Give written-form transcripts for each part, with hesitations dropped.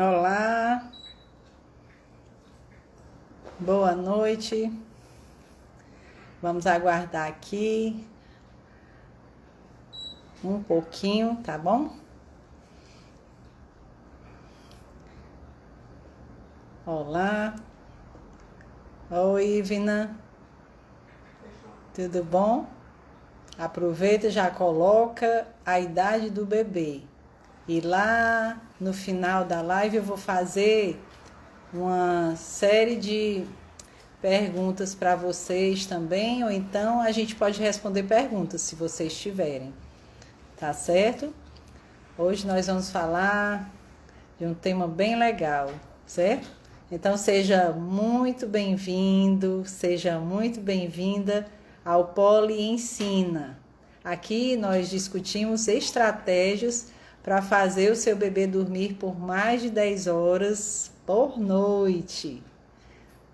Olá, boa noite. Vamos aguardar aqui um pouquinho, tá bom? Olá, oi, Ivna, tudo bom? Aproveita e já coloca a idade do bebê. E lá no final da live eu vou fazer uma série de perguntas para vocês também, ou então a gente pode responder perguntas se vocês tiverem, tá certo? Hoje nós vamos falar de um tema bem legal, certo? Então seja muito bem-vindo, seja muito bem-vinda ao Poli Ensina. Aqui nós discutimos estratégias para fazer o seu bebê dormir por mais de 10 horas por noite.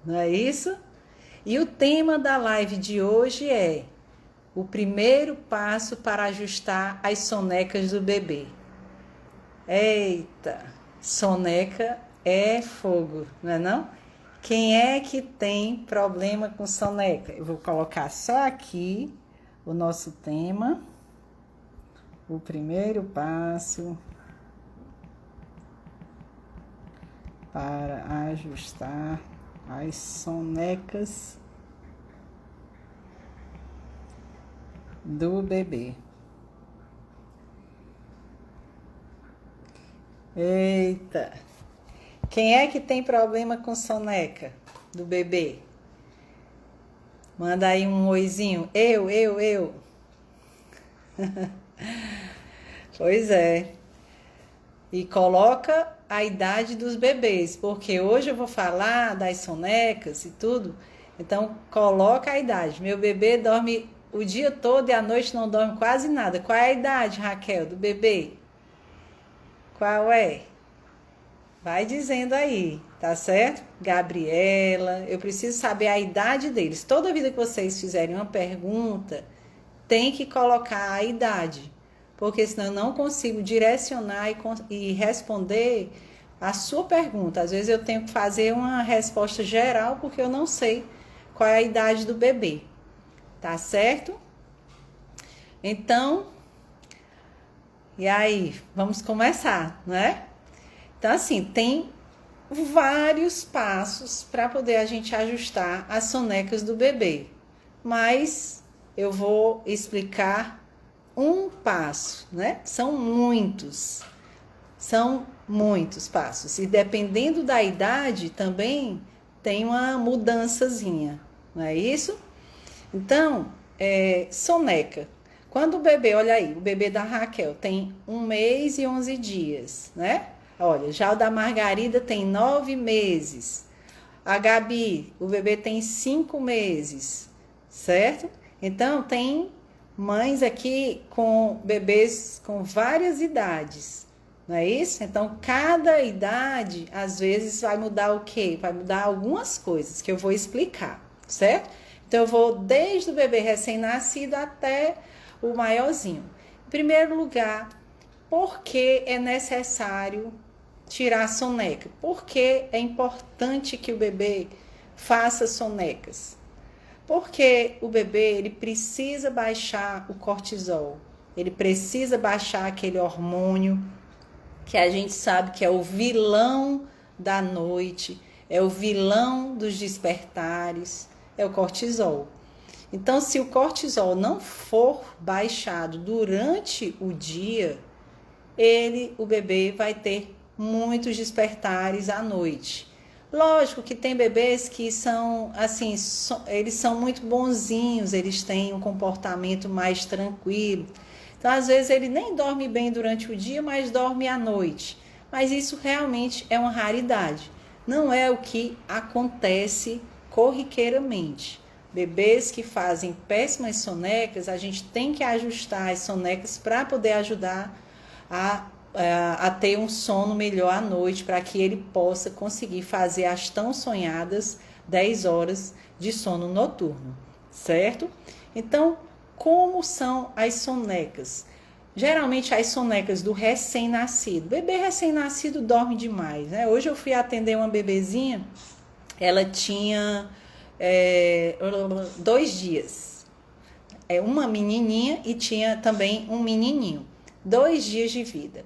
Não é isso? E o tema da live de hoje é o primeiro passo para ajustar as sonecas do bebê. Eita, soneca é fogo, não é não? Quem é que tem problema com soneca? Eu vou colocar só aqui o nosso tema. O primeiro passo para ajustar as sonecas do bebê. Eita! Quem é que tem problema com soneca do bebê? Manda aí um oizinho. Eu. Pois é. E coloca a idade dos bebês, porque hoje eu vou falar das sonecas e tudo. Então, coloca a idade. Meu bebê dorme o dia todo e à noite não dorme quase nada. Qual é a idade, Raquel, do bebê? Qual é? Vai dizendo aí, tá certo? Gabriela, eu preciso saber a idade deles. Toda vida que vocês fizerem uma pergunta, tem que colocar a idade, porque senão eu não consigo direcionar e responder a sua pergunta. Às vezes eu tenho que fazer uma resposta geral, porque eu não sei qual é a idade do bebê, tá certo? Então, e aí, vamos começar, né? Então, assim, tem vários passos para poder a gente ajustar as sonecas do bebê, mas eu vou explicar um passo, né? São muitos passos. E dependendo da idade também tem uma mudançazinha, não é isso? Então, soneca. Quando o bebê, olha aí, o bebê da Raquel tem 1 mês e 11 dias, né? Olha, já o da Margarida tem 9 meses. A Gabi, o bebê tem 5 meses, certo? Então, tem mães aqui com bebês com várias idades, não é isso? Então, cada idade, às vezes, vai mudar o quê? Vai mudar algumas coisas que eu vou explicar, certo? Então, eu vou desde o bebê recém-nascido até o maiorzinho. Em primeiro lugar, por que é necessário tirar a soneca? Por que é importante que o bebê faça sonecas? Porque o bebê, ele precisa baixar o cortisol, ele precisa baixar aquele hormônio que a gente sabe que é o vilão da noite, é o vilão dos despertares, é o cortisol. Então, se o cortisol não for baixado durante o dia, o bebê vai ter muitos despertares à noite. Lógico que tem bebês que são, assim, eles são muito bonzinhos, eles têm um comportamento mais tranquilo. Então, às vezes, ele nem dorme bem durante o dia, mas dorme à noite. Mas isso realmente é uma raridade. Não é o que acontece corriqueiramente. Bebês que fazem péssimas sonecas, a gente tem que ajustar as sonecas para poder ajudar a ter um sono melhor à noite, para que ele possa conseguir fazer as tão sonhadas 10 horas de sono noturno, certo? Então, como são as sonecas? Geralmente as sonecas do recém-nascido. Bebê recém-nascido dorme demais, né? Hoje eu fui atender uma bebezinha, ela tinha 2 dias. Uma menininha e tinha também um menininho. 2 dias de vida.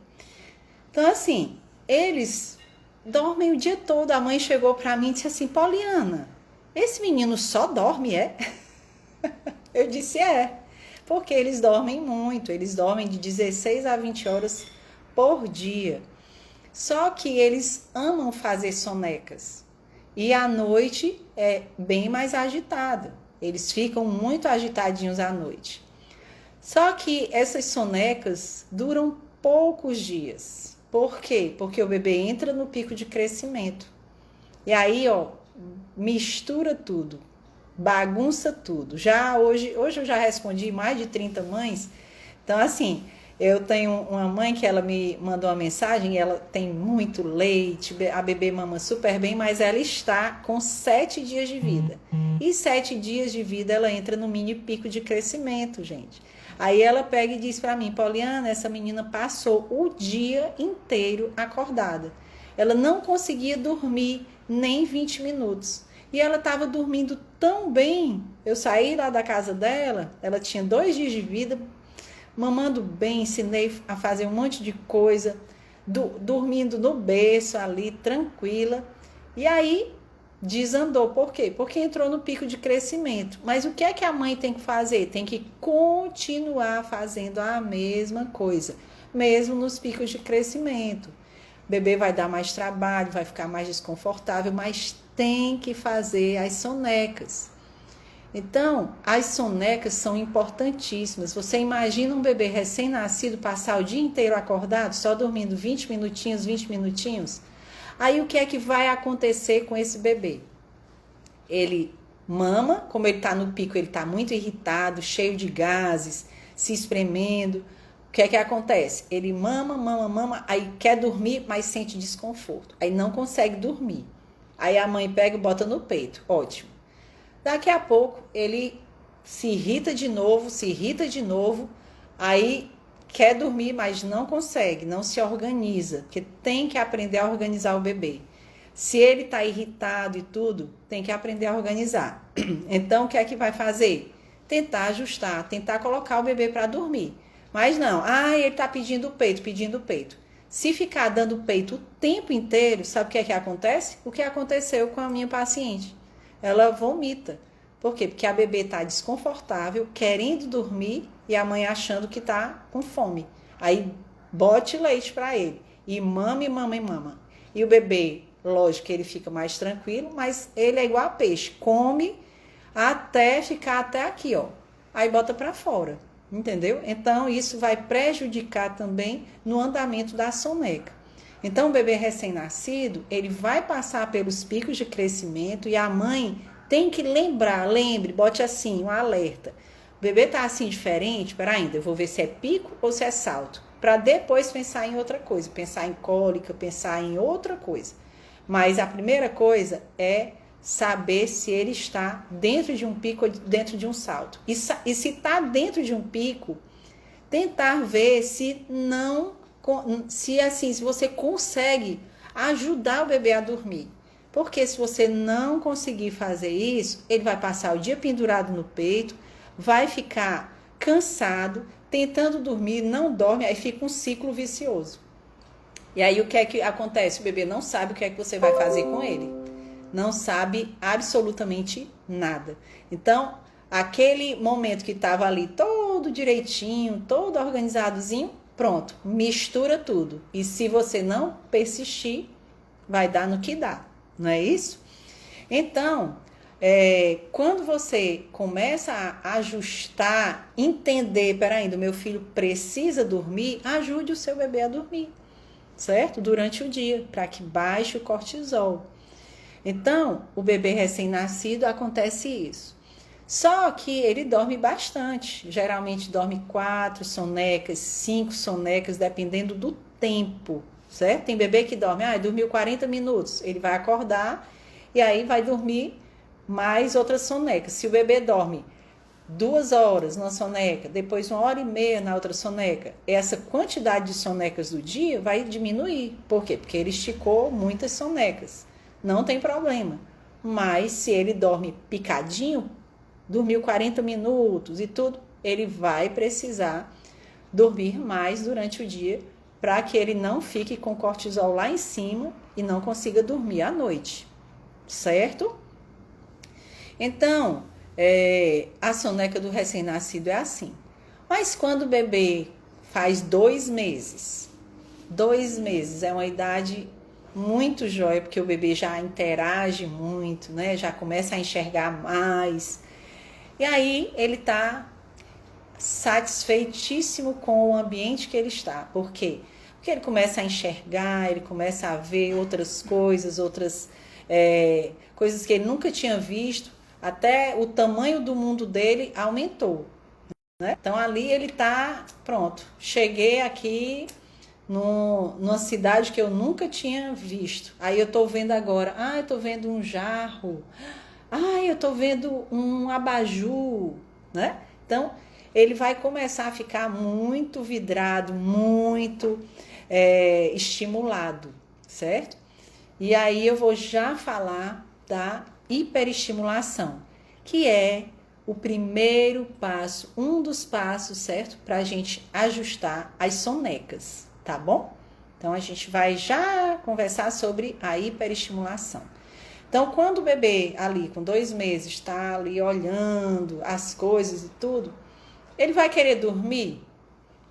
Então, assim, eles dormem o dia todo. A mãe chegou para mim e disse assim, Poliana, esse menino só dorme, é? Eu disse, porque eles dormem muito, eles dormem de 16 a 20 horas por dia. Só que eles amam fazer sonecas. E à noite é bem mais agitada. Eles ficam muito agitadinhos à noite. Só que essas sonecas duram poucos dias. Por quê? Porque o bebê entra no pico de crescimento. E aí, mistura tudo. Bagunça tudo. Hoje eu já respondi mais de 30 mães. Então, assim, eu tenho uma mãe que ela me mandou uma mensagem, ela tem muito leite, a bebê mama super bem, mas ela está com 7 dias de vida. E 7 dias de vida ela entra no mini pico de crescimento, gente. Aí ela pega e diz para mim, Poliana, essa menina passou o dia inteiro acordada. Ela não conseguia dormir nem 20 minutos. E ela estava dormindo tão bem. Eu saí lá da casa dela, ela tinha 2 dias de vida, mamando bem, ensinei a fazer um monte de coisa, dormindo no berço ali, tranquila. E aí desandou. Por quê? Porque entrou no pico de crescimento. Mas o que é que a mãe tem que fazer? Tem que continuar fazendo a mesma coisa, mesmo nos picos de crescimento. O bebê vai dar mais trabalho, vai ficar mais desconfortável, mas tem que fazer as sonecas. Então, as sonecas são importantíssimas. Você imagina um bebê recém-nascido passar o dia inteiro acordado, só dormindo 20 minutinhos? Aí o que é que vai acontecer com esse bebê? Ele mama, como ele está no pico, ele está muito irritado, cheio de gases, se espremendo. O que é que acontece? Ele mama, aí quer dormir, mas sente desconforto. Aí não consegue dormir. Aí a mãe pega e bota no peito. Ótimo. Daqui a pouco ele se irrita de novo, aí quer dormir, mas não consegue, não se organiza, porque tem que aprender a organizar o bebê. Se ele está irritado e tudo, tem que aprender a organizar. Então, o que é que vai fazer? Tentar ajustar, tentar colocar o bebê para dormir. Mas não, ele está pedindo peito. Se ficar dando peito o tempo inteiro, sabe o que é que acontece? O que aconteceu com a minha paciente. Ela vomita. Por quê? Porque a bebê está desconfortável, querendo dormir e a mãe achando que está com fome. Aí bote leite para ele e mama. E o bebê, lógico que ele fica mais tranquilo, mas ele é igual a peixe, come até ficar até aqui, Aí bota para fora, entendeu? Então isso vai prejudicar também no andamento da soneca. Então o bebê recém-nascido, ele vai passar pelos picos de crescimento e a mãe tem que lembre, bote assim, um alerta. O bebê tá assim diferente, ainda, eu vou ver se é pico ou se é salto, para depois pensar em outra coisa, pensar em cólica, pensar em outra coisa. Mas a primeira coisa é saber se ele está dentro de um pico ou dentro de um salto. E se está dentro de um pico, tentar ver se você consegue ajudar o bebê a dormir. Porque se você não conseguir fazer isso, ele vai passar o dia pendurado no peito, vai ficar cansado, tentando dormir, não dorme, aí fica um ciclo vicioso. E aí o que é que acontece? O bebê não sabe o que é que você vai fazer com ele. Não sabe absolutamente nada. Então, aquele momento que estava ali todo direitinho, todo organizadozinho, pronto, mistura tudo. E se você não persistir, vai dar no que dá, não é isso? Então, quando você começa a ajustar, entender, o meu filho precisa dormir, ajude o seu bebê a dormir, certo? Durante o dia, para que baixe o cortisol. Então, o bebê recém-nascido acontece isso. Só que ele dorme bastante, geralmente dorme 4 sonecas, 5 sonecas, dependendo do tempo, certo? Tem bebê que dorme, dormiu 40 minutos, ele vai acordar e aí vai dormir mais outras sonecas. Se o bebê dorme 2 horas numa soneca, depois 1 hora e meia na outra soneca, essa quantidade de sonecas do dia vai diminuir. Por quê? Porque ele esticou muitas sonecas. Não tem problema. Mas se ele dorme picadinho, dormiu 40 minutos e tudo, ele vai precisar dormir mais durante o dia para que ele não fique com cortisol lá em cima e não consiga dormir à noite. Certo? Então, a soneca do recém-nascido é assim. Mas quando o bebê faz 2 meses, 2 meses é uma idade muito jóia, porque o bebê já interage muito, né? Já começa a enxergar mais. E aí ele está satisfeitíssimo com o ambiente que ele está. Por quê? Porque ele começa a enxergar, ele começa a ver outras coisas, coisas que ele nunca tinha visto. Até o tamanho do mundo dele aumentou, né? Então ali ele tá pronto. Cheguei aqui numa cidade que eu nunca tinha visto. Aí eu tô vendo agora, eu tô vendo um jarro. Eu tô vendo um abajur, né? Então ele vai começar a ficar muito vidrado, muito estimulado, certo? E aí eu vou já falar da hiperestimulação, que é o primeiro passo, um dos passos, certo? Para a gente ajustar as sonecas, tá bom? Então a gente vai já conversar sobre a hiperestimulação. Então, quando o bebê ali com 2 meses está ali olhando as coisas e tudo, ele vai querer dormir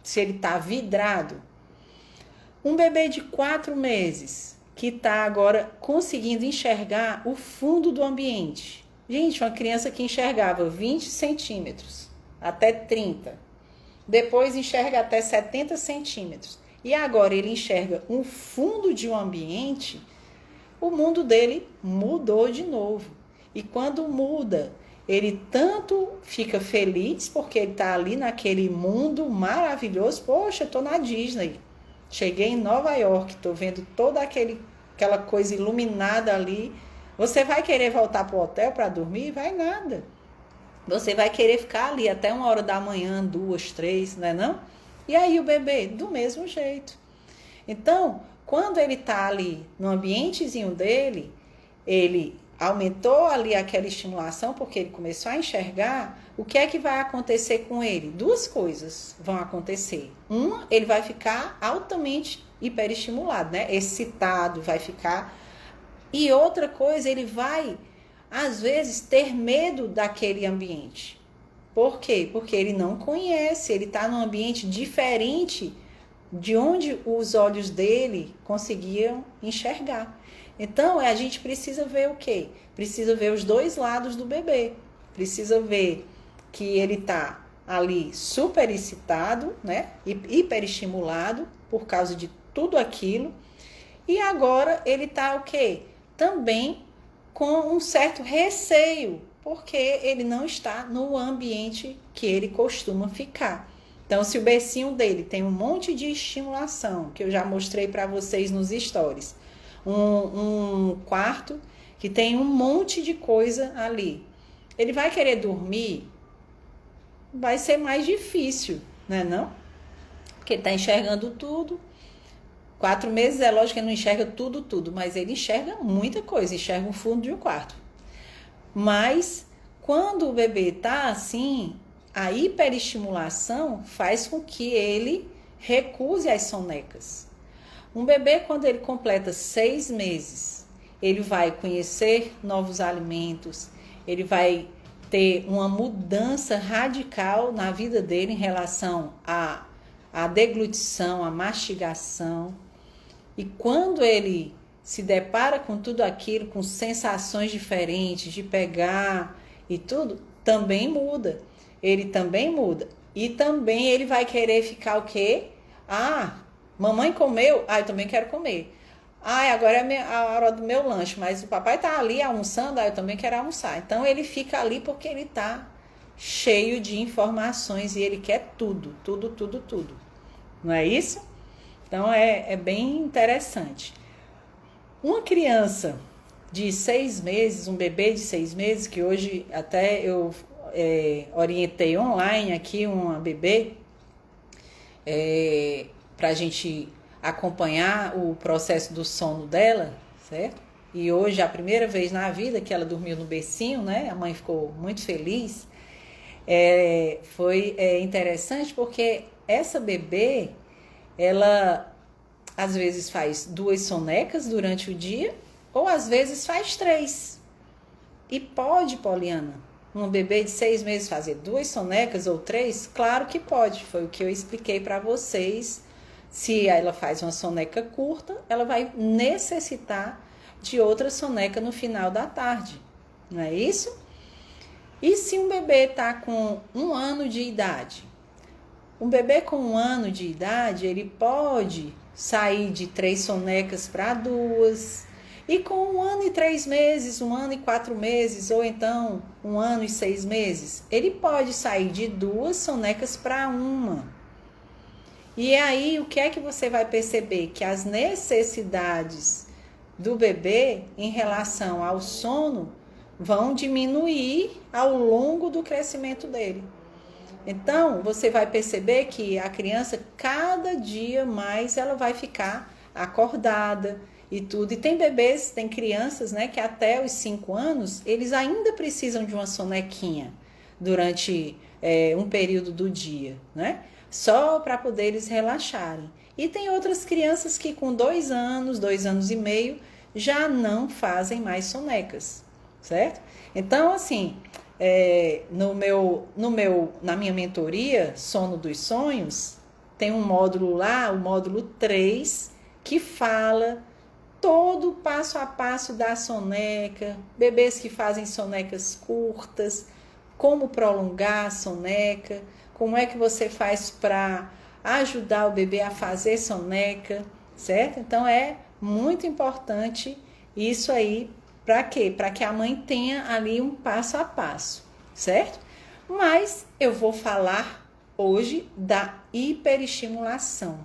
se ele está vidrado. Um bebê de 4 meses que está agora conseguindo enxergar o fundo do ambiente. Gente, uma criança que enxergava 20 centímetros até 30, depois enxerga até 70 centímetros, e agora ele enxerga um fundo de um ambiente, o mundo dele mudou de novo. E quando muda, ele tanto fica feliz porque ele está ali naquele mundo maravilhoso. Poxa, eu estou na Disney. Cheguei em Nova York, estou vendo toda aquela coisa iluminada ali. Você vai querer voltar para o hotel para dormir? Vai nada. Você vai querer ficar ali até 1 hora da manhã, 2, 3, não é não? E aí o bebê, do mesmo jeito. Então, quando ele está ali no ambientezinho dele, ele aumentou ali aquela estimulação porque ele começou a enxergar. O que é que vai acontecer com ele? 2 coisas vão acontecer. Uma, ele vai ficar altamente hiperestimulado, né? Excitado, vai ficar. E outra coisa, ele vai, às vezes, ter medo daquele ambiente. Por quê? Porque ele não conhece, ele está num ambiente diferente de onde os olhos dele conseguiam enxergar. Então, a gente precisa ver o quê? Precisa ver os 2 lados do bebê. Precisa ver que ele está ali super excitado, né? Hiperestimulado por causa de tudo aquilo. E agora ele está o quê? Também com um certo receio, porque ele não está no ambiente que ele costuma ficar. Então, se o bercinho dele tem um monte de estimulação, que eu já mostrei para vocês nos stories, um quarto que tem um monte de coisa ali, ele vai querer dormir, vai ser mais difícil, né não? Porque ele está enxergando tudo. 4 meses é lógico que ele não enxerga tudo, mas ele enxerga muita coisa, enxerga o fundo de um quarto. Mas quando o bebê está assim, a hiperestimulação faz com que ele recuse as sonecas. Um bebê, quando ele completa 6 meses, ele vai conhecer novos alimentos, ele vai ter uma mudança radical na vida dele em relação à deglutição, à mastigação. E quando ele se depara com tudo aquilo, com sensações diferentes de pegar e tudo, também muda. Ele também muda. E também ele vai querer ficar o quê? Mamãe comeu? Eu também quero comer. Agora é a hora do meu lanche, mas o papai tá ali almoçando, eu também quero almoçar. Então ele fica ali porque ele tá cheio de informações e ele quer tudo. Não é isso? Então é bem interessante. Uma criança de 6 meses, um bebê de 6 meses, que hoje até eu orientei online aqui uma bebê para a gente acompanhar o processo do sono dela, certo? E hoje, a primeira vez na vida que ela dormiu no bercinho, né? A mãe ficou muito feliz. Foi interessante porque essa bebê, ela às vezes faz 2 sonecas durante o dia, ou às vezes faz 3. E pode, Poliana, uma bebê de 6 meses fazer 2 sonecas ou 3? Claro que pode, foi o que eu expliquei para vocês. Se ela faz uma soneca curta, ela vai necessitar de outra soneca no final da tarde, não é isso? E se um bebê está com 1 ano de idade? Um bebê com 1 ano de idade, ele pode sair de 3 sonecas para 2. E com 1 ano e 3 meses, 1 ano e 4 meses, ou então 1 ano e 6 meses, ele pode sair de 2 sonecas para 1. E aí, o que é que você vai perceber? Que as necessidades do bebê em relação ao sono vão diminuir ao longo do crescimento dele. Então, você vai perceber que a criança, cada dia mais, ela vai ficar acordada e tudo. E tem bebês, tem crianças, né, que até os 5 anos, eles ainda precisam de uma sonequinha durante um período do dia, né? Só para poder eles relaxarem. E tem outras crianças que com 2 anos, 2 anos e meio, já não fazem mais sonecas, certo? Então, assim, na minha mentoria, Sono dos Sonhos, tem um módulo lá, o módulo 3, que fala todo o passo a passo da soneca, bebês que fazem sonecas curtas, como prolongar a soneca, como é que você faz para ajudar o bebê a fazer soneca, certo? Então, é muito importante isso aí, para quê? Para que a mãe tenha ali um passo a passo, certo? Mas eu vou falar hoje da hiperestimulação.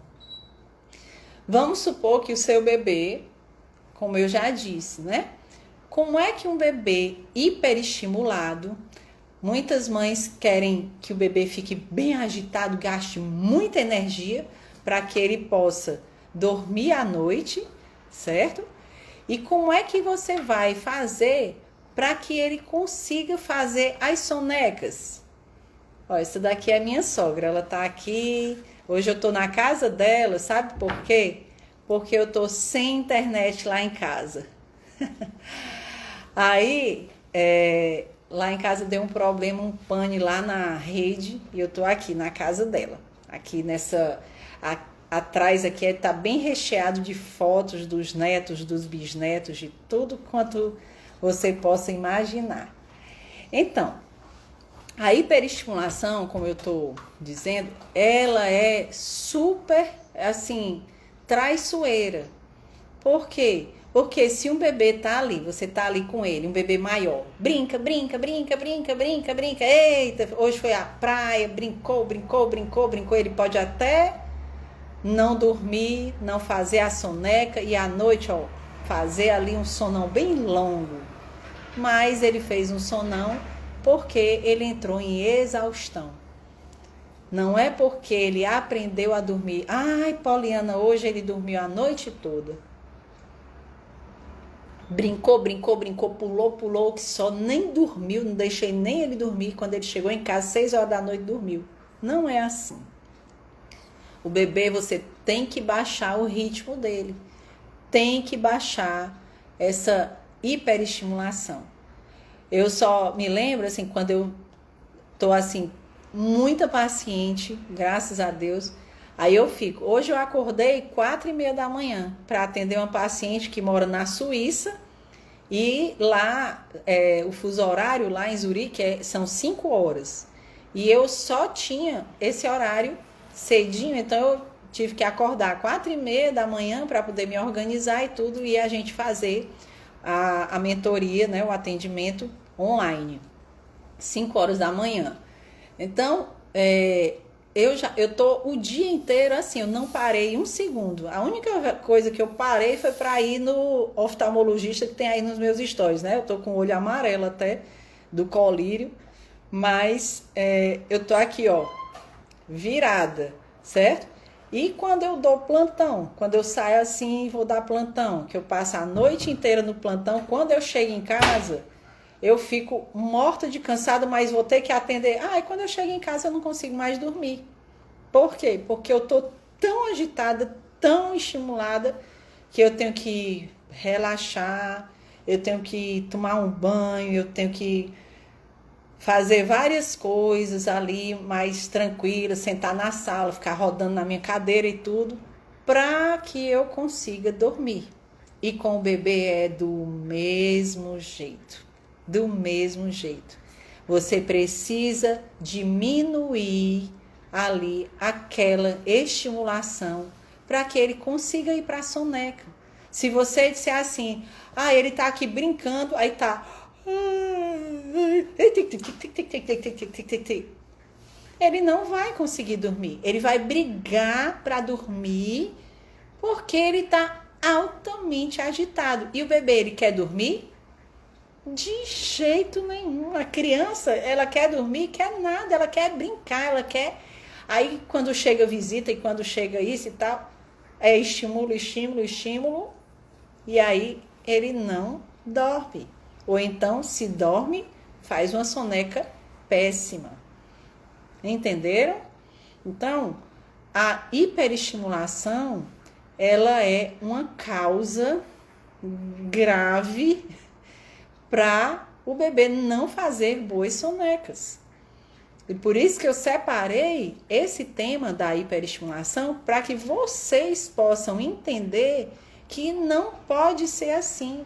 Vamos supor que o seu bebê, como eu já disse, né? Como é que um bebê hiperestimulado, muitas mães querem que o bebê fique bem agitado, gaste muita energia para que ele possa dormir à noite, certo? E como é que você vai fazer para que ele consiga fazer as sonecas? Ó, essa daqui é a minha sogra, ela tá aqui. Hoje eu tô na casa dela, sabe por quê? Porque eu tô sem internet lá em casa. Aí, lá em casa deu um problema, um pane lá na rede, e eu tô aqui na casa dela. Aqui nessa... Atrás aqui tá bem recheado de fotos dos netos, dos bisnetos, de tudo quanto você possa imaginar. Então, a hiperestimulação, como eu estou dizendo, ela é super, assim, traiçoeira. Por quê? Porque se um bebê tá ali, você tá ali com ele, um bebê maior, brinca, eita, hoje foi à praia, brincou, ele pode até não dormir, não fazer a soneca e à noite, ó, fazer ali um sonão bem longo. Mas ele fez um sonão porque ele entrou em exaustão. Não é porque ele aprendeu a dormir. Ai, Poliana, hoje ele dormiu a noite toda. Brincou, pulou, que só nem dormiu, não deixei nem ele dormir. Quando ele chegou em casa, 6 horas da noite, dormiu. Não é assim. O bebê, você tem que baixar o ritmo dele. Tem que baixar essa hiperestimulação. Eu só me lembro, assim, quando eu tô, assim, muita paciente, graças a Deus, aí eu fico. Hoje eu acordei 4h30 da manhã para atender uma paciente que mora na Suíça e lá, o fuso horário lá em Zurique são 5 horas. E eu só tinha esse horário cedinho, então eu tive que acordar 4h30 da manhã para poder me organizar e tudo, e a gente fazer a mentoria, né, o atendimento online, 5 horas da manhã. Então, eu tô o dia inteiro assim, eu não parei um segundo. A única coisa que eu parei foi para ir no oftalmologista que tem aí nos meus stories, né? Eu tô com o olho amarelo até, do colírio, Mas eu tô aqui, ó, virada, certo? E quando eu dou plantão, quando eu saio assim e vou dar plantão, que eu passo a noite inteira no plantão, quando eu chego em casa, eu fico morta de cansado, mas vou ter que atender. E quando eu chego em casa eu não consigo mais dormir. Por quê? Porque eu tô tão agitada, tão estimulada, que eu tenho que relaxar, eu tenho que tomar um banho, eu tenho que fazer várias coisas ali mais tranquila, sentar na sala, ficar rodando na minha cadeira e tudo, para que eu consiga dormir. E com o bebê é do mesmo jeito. Do mesmo jeito. Você precisa diminuir ali aquela estimulação para que ele consiga ir para a soneca. Se você disser assim, ele tá aqui brincando, aí tá... Ele não vai conseguir dormir. Ele vai brigar para dormir porque ele tá altamente agitado. E o bebê, ele quer dormir? De jeito nenhum. A criança, ela quer dormir, quer nada, ela quer brincar, ela quer... Aí, quando chega visita e quando chega isso e tal, é estímulo, estímulo, estímulo, e aí ele não dorme. Ou então, se dorme, faz uma soneca péssima. Entenderam? Então, a hiperestimulação, ela é uma causa grave para o bebê não fazer boas sonecas. E por isso que eu separei esse tema da hiperestimulação para que vocês possam entender que não pode ser assim.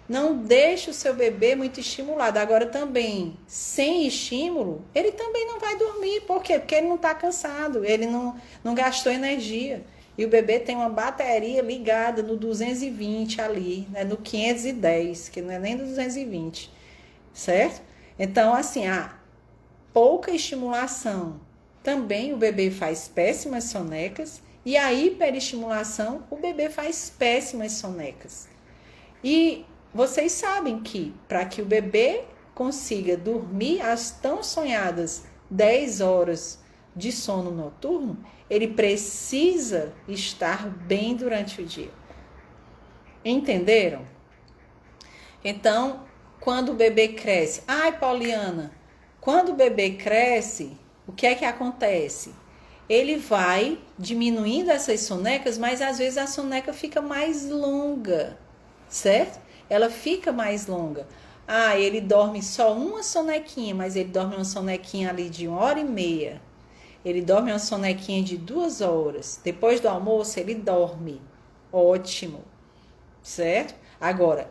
Não deixe o seu bebê muito estimulado. Agora também, sem estímulo, ele também não vai dormir. Por quê? Porque ele não está cansado, ele não gastou energia. E o bebê tem uma bateria ligada no 220 ali, né? No 510, que não é nem do 220, certo? Então, assim, pouca estimulação. Também o bebê faz péssimas sonecas. E a hiperestimulação, o bebê faz péssimas sonecas. E vocês sabem que para que o bebê consiga dormir as tão sonhadas 10 horas de sono noturno, ele precisa estar bem durante o dia. Entenderam? Então, quando o bebê cresce... Pauliana, quando o bebê cresce, o que é que acontece? Ele vai diminuindo essas sonecas, mas às vezes a soneca fica mais longa, certo? Ela fica mais longa. Ele dorme só uma sonequinha, mas ele dorme uma sonequinha ali de 1h30. Ele dorme uma sonequinha de 2 horas. Depois do almoço, ele dorme. Ótimo, certo? Agora,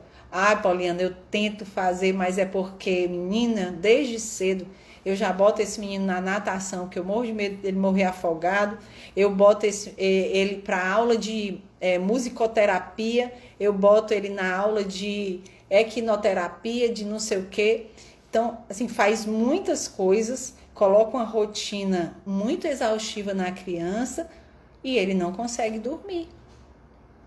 Pauliana, eu tento fazer, mas é porque, menina, desde cedo, eu já boto esse menino na natação, que eu morro de medo dele morrer afogado. Eu boto ele para aula de musicoterapia, eu boto ele na aula de equinoterapia, de não sei o quê. Então, assim, faz muitas coisas, coloca uma rotina muito exaustiva na criança e ele não consegue dormir.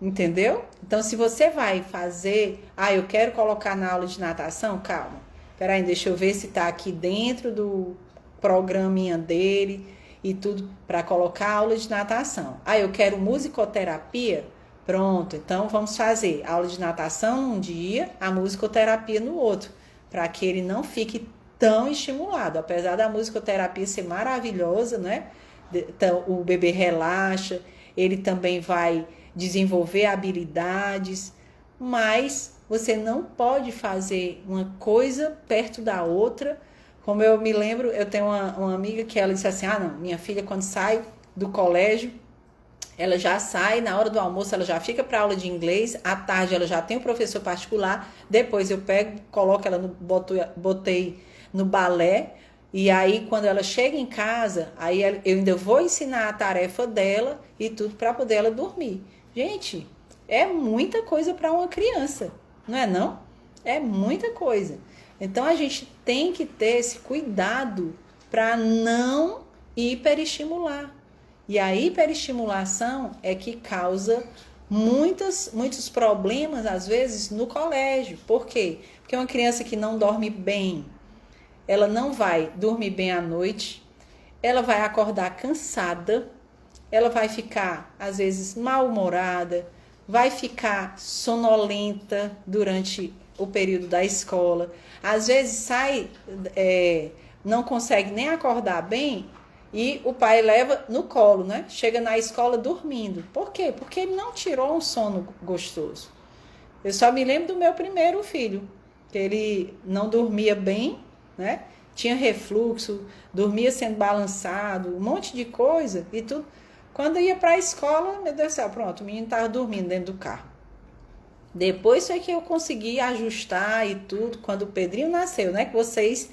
Entendeu? Então, se você vai fazer... eu quero colocar na aula de natação, calma. Peraí, deixa eu ver se tá aqui dentro do programinha dele e tudo para colocar aula de natação. Eu quero musicoterapia? Pronto, então vamos fazer aula de natação num dia, a musicoterapia no outro, para que ele não fique tão estimulado. Apesar da musicoterapia ser maravilhosa, né? Então, o bebê relaxa, ele também vai desenvolver habilidades, mas você não pode fazer uma coisa perto da outra. Como eu me lembro, eu tenho uma amiga que ela disse assim, não, minha filha quando sai do colégio, ela já sai, na hora do almoço ela já fica para aula de inglês, à tarde ela já tem um professor particular, depois eu pego, coloco ela botei no balé, e aí quando ela chega em casa, aí eu ainda vou ensinar a tarefa dela e tudo para poder ela dormir. Gente, é muita coisa para uma criança, não é não? É muita coisa. Então a gente tem que ter esse cuidado para não hiperestimular. E a hiperestimulação é que causa muitos problemas, às vezes, no colégio. Por quê? Porque uma criança que não dorme bem, ela não vai dormir bem à noite, ela vai acordar cansada, ela vai ficar, às vezes, mal-humorada, vai ficar sonolenta durante o período da escola. Às vezes sai, não consegue nem acordar bem e o pai leva no colo, né? Chega na escola dormindo. Por quê? Porque ele não tirou um sono gostoso. Eu só me lembro do meu primeiro filho, que ele não dormia bem, né? Tinha refluxo, dormia sendo balançado, um monte de coisa e tudo. Quando eu ia para a escola, meu Deus do céu, pronto, o menino estava dormindo dentro do carro. Depois foi que eu consegui ajustar e tudo, quando o Pedrinho nasceu, né? Que vocês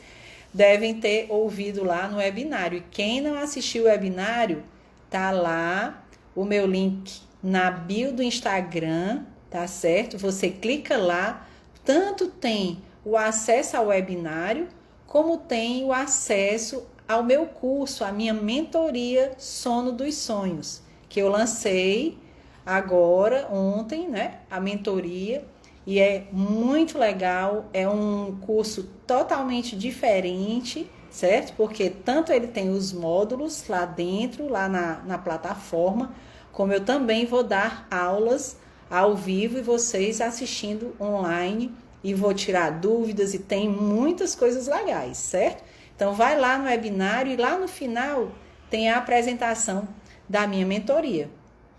devem ter ouvido lá no webinário. E quem não assistiu o webinário, tá lá o meu link na bio do Instagram, tá certo? Você clica lá, tanto tem o acesso ao webinário, como tem o acesso ao meu curso, a minha mentoria Sono dos Sonhos, que eu lancei agora, ontem, né? A mentoria, e é muito legal, é um curso totalmente diferente, certo? Porque tanto ele tem os módulos lá dentro, lá na plataforma, como eu também vou dar aulas ao vivo e vocês assistindo online, e vou tirar dúvidas e tem muitas coisas legais, certo? Então vai lá no webinário e lá no final tem a apresentação da minha mentoria,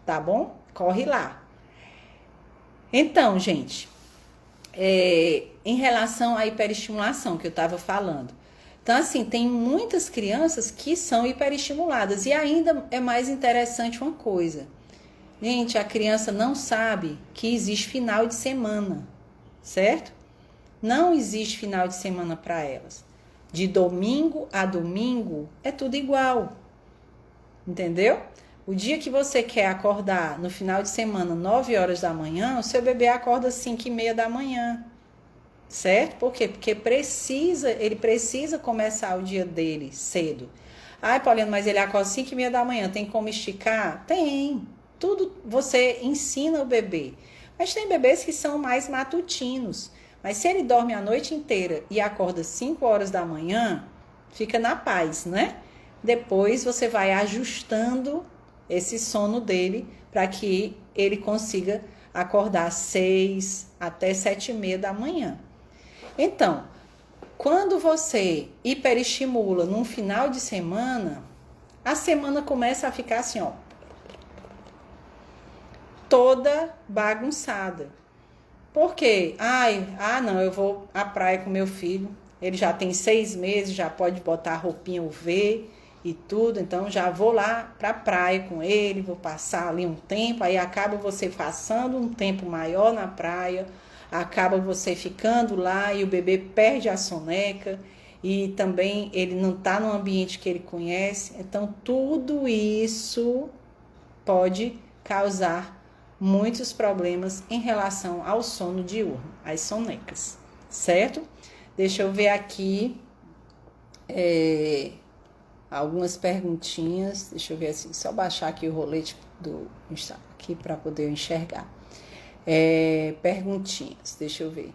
tá bom? Corre lá. Então, gente, em relação à hiperestimulação que eu estava falando. Então, assim, tem muitas crianças que são hiperestimuladas e ainda é mais interessante uma coisa. Gente, a criança não sabe que existe final de semana, certo? Não existe final de semana para elas. De domingo a domingo é tudo igual, entendeu? O dia que você quer acordar no final de semana, 9 horas da manhã, o seu bebê acorda às 5h30 da manhã, certo? Por quê? Porque ele precisa começar o dia dele cedo. Ai, Paulinho, mas ele acorda às 5h30 da manhã, tem como esticar? Tem. Tudo você ensina o bebê. Mas tem bebês que são mais matutinos. Mas se ele dorme a noite inteira e acorda 5 horas da manhã, fica na paz, né? Depois você vai ajustando esse sono dele para que ele consiga acordar 6 até 7h30 da manhã. Então, quando você hiperestimula num final de semana, a semana começa a ficar assim, ó, toda bagunçada. Por quê? Não, eu vou à praia com meu filho, ele já tem 6 meses, já pode botar a roupinha UV e tudo, então já vou lá pra praia com ele, vou passar ali um tempo, aí acaba você passando um tempo maior na praia, acaba você ficando lá e o bebê perde a soneca e também ele não está no ambiente que ele conhece, então tudo isso pode causar muitos problemas em relação ao sono diurno, às sonecas, certo? Deixa eu ver aqui algumas perguntinhas, deixa eu ver assim, só baixar aqui o rolete do Instagram aqui para poder enxergar. Perguntinhas, deixa eu ver.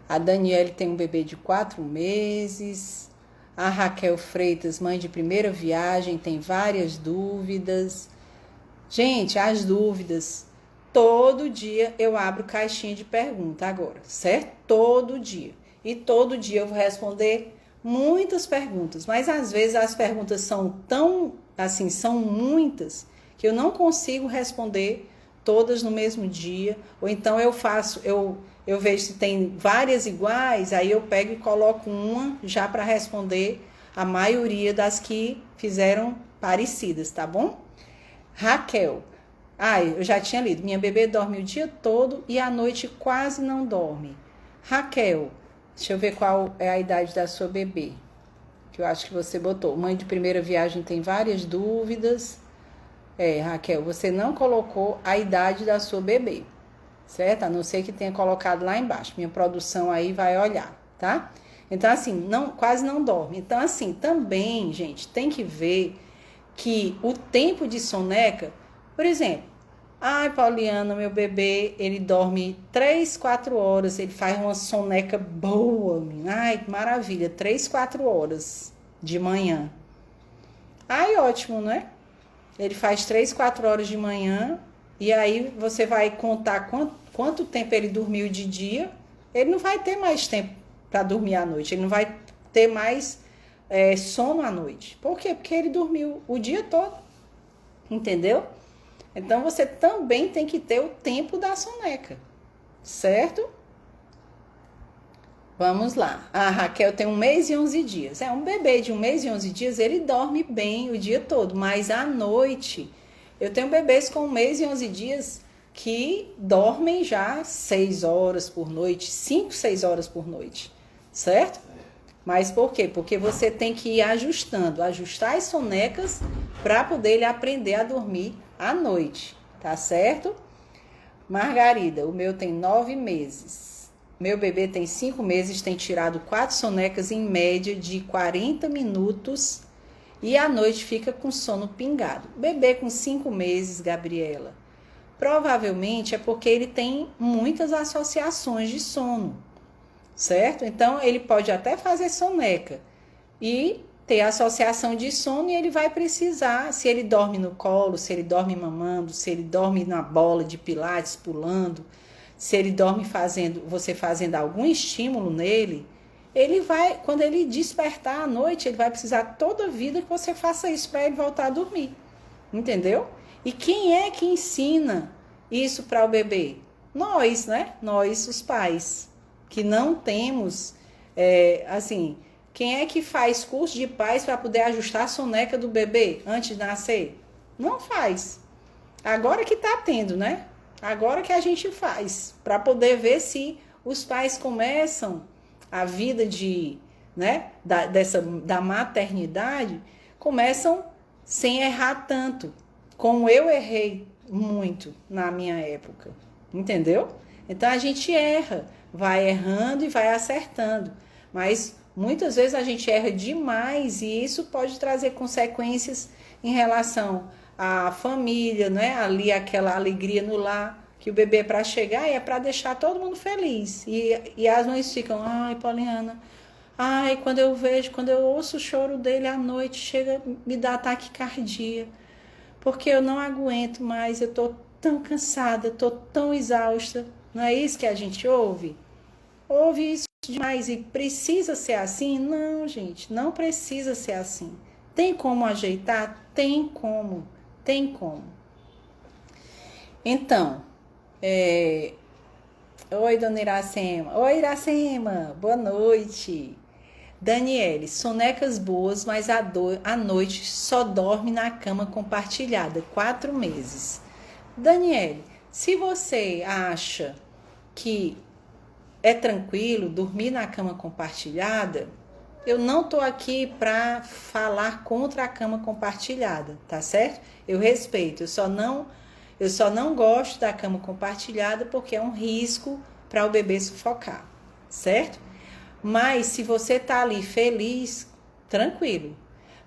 A Daniele tem um bebê de 4 meses. A Raquel Freitas, mãe de primeira viagem, tem várias dúvidas. Gente, as dúvidas, todo dia eu abro caixinha de pergunta agora, certo? Todo dia. E todo dia eu vou responder muitas perguntas, mas às vezes as perguntas são tão, assim, são muitas, que eu não consigo responder todas no mesmo dia, ou então eu vejo se tem várias iguais, aí eu pego e coloco uma já para responder a maioria das que fizeram parecidas, tá bom? Raquel, eu já tinha lido, minha bebê dorme o dia todo e à noite quase não dorme. Raquel, deixa eu ver qual é a idade da sua bebê, que eu acho que você botou. Mãe de primeira viagem tem várias dúvidas. Raquel, você não colocou a idade da sua bebê, certo? A não ser que tenha colocado lá embaixo. Minha produção aí vai olhar, tá? Então, assim, quase não dorme. Então, assim, também, gente, tem que ver que o tempo de soneca, por exemplo, Ai, Pauliana, meu bebê, ele dorme 3, 4 horas, ele faz uma soneca boa, menina. Ai, que maravilha, 3, 4 horas de manhã. Ai, ótimo, né? Ele faz 3, 4 horas de manhã, e aí você vai contar quanto tempo ele dormiu de dia. Ele não vai ter mais tempo para dormir à noite, ele não vai ter mais sono à noite. Por quê? Porque ele dormiu o dia todo, entendeu? Então, você também tem que ter o tempo da soneca, certo? Vamos lá. A Raquel tem 1 mês e 11 dias. Um bebê de 1 mês e 11 dias, ele dorme bem o dia todo, mas à noite, eu tenho bebês com 1 mês e 11 dias que dormem já 6 horas por noite, 5, 6 horas por noite, certo? Mas por quê? Porque você tem que ir ajustar as sonecas para poder ele aprender a dormir à noite, tá certo? Margarida, o meu tem 9 meses. Meu bebê tem 5 meses, tem tirado 4 sonecas em média de 40 minutos e à noite fica com sono pingado. Bebê com 5 meses, Gabriela, provavelmente é porque ele tem muitas associações de sono, certo? Então, ele pode até fazer soneca e ter associação de sono e ele vai precisar, se ele dorme no colo, se ele dorme mamando, se ele dorme na bola de pilates pulando, se ele dorme você fazendo algum estímulo nele, ele vai, quando ele despertar à noite, ele vai precisar toda a vida que você faça isso para ele voltar a dormir, entendeu? E quem é que ensina isso para o bebê? Nós, né? Nós, os pais, que não temos, quem é que faz curso de pais para poder ajustar a soneca do bebê antes de nascer? Não faz. Agora que está tendo, né? Agora que a gente faz, para poder ver se os pais começam a vida da maternidade, começam sem errar tanto, como eu errei muito na minha época, entendeu? Então a gente erra, vai errando e vai acertando, mas muitas vezes a gente erra demais e isso pode trazer consequências em relação à família, né? Ali aquela alegria no lar, que o bebê para chegar é para deixar todo mundo feliz. E as mães ficam, ai, Pauliana, ai, quando eu ouço o choro dele à noite, chega, me dá taquicardia, porque eu não aguento mais, eu tô tão cansada, tô tão exausta. Não é isso que a gente ouve? Ouve isso demais e precisa ser assim? Não, gente, não precisa ser assim. Tem como ajeitar? Tem como. Então, oi, dona Iracema. Oi, Iracema, boa noite. Daniele, sonecas boas, mas à noite só dorme na cama compartilhada, 4 meses. Daniele, se você acha que é tranquilo dormir na cama compartilhada, eu não tô aqui para falar contra a cama compartilhada, tá certo? Eu respeito, eu só não gosto da cama compartilhada porque é um risco para o bebê sufocar, certo? Mas se você tá ali feliz, tranquilo.